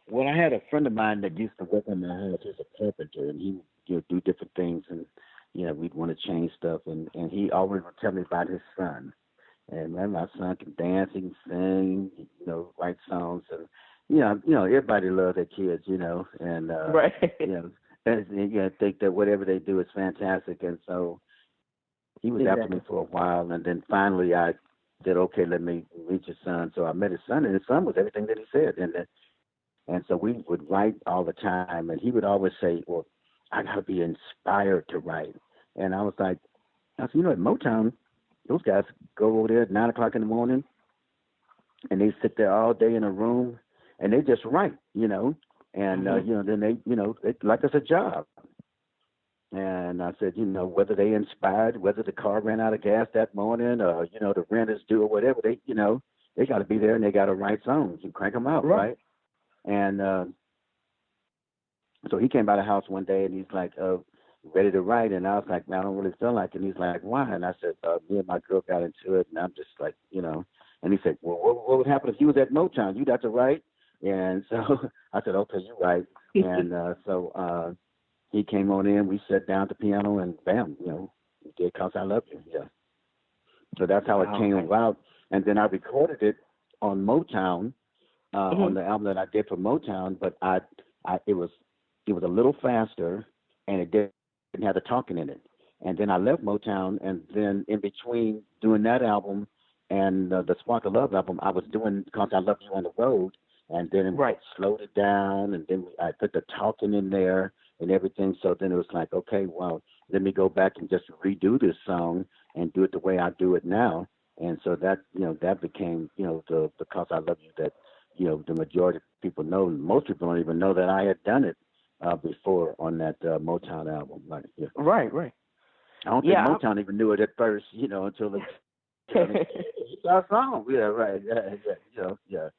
Well, I had a friend of mine that used to work in my house. He's a carpenter, and he do different things, and we'd want to change stuff, and he always would tell me about his son. And man, my son can dance, he can sing, write songs, and everybody loves their kids, and Right. and you think that whatever they do is fantastic, and so he was after me Exactly. for a while, and then finally I said, okay, let me meet your son. So I met his son, and his son was everything that he said, and so we would write all the time, and he would always say, well, I got to be inspired to write. And I was like, I said, at Motown, those guys go over there at 9 o'clock in the morning, and they sit there all day in a room, and they just write, and, then they like it's a job. And I said, whether they inspired, whether the car ran out of gas that morning or, the rent is due or whatever, they got to be there and they got to write songs and crank them out, right? And so he came by the house one day and he's like, ready to write. And I was like, man, I don't really feel like it. And he's like, why? And I said, me and my girl got into it. And I'm just like, and he said, well, what would happen if you was at Motown? You'd have to write. And so I said, okay, you right. And so he came on in, we sat down at the piano, and bam, we did "Cause I Love You." Yeah. So that's how it came about. And then I recorded it on Motown, on the album that I did for Motown. But it was a little faster, and it didn't have the talking in it. And then I left Motown, and then in between doing that album and the Spark of Love album, I was doing "Cause I Love You" on the road, and then slowed it down, and then I put the talking in there and everything. So then it was like, okay, well, let me go back and just redo this song and do it the way I do it now. And so that, that became, the "Cause I Love You" that, the majority of people know. Most people don't even know that I had done it before on that Motown album. Like, yeah. Right. I don't think Motown even knew it at first, until it's our song. Yeah, right. Yeah.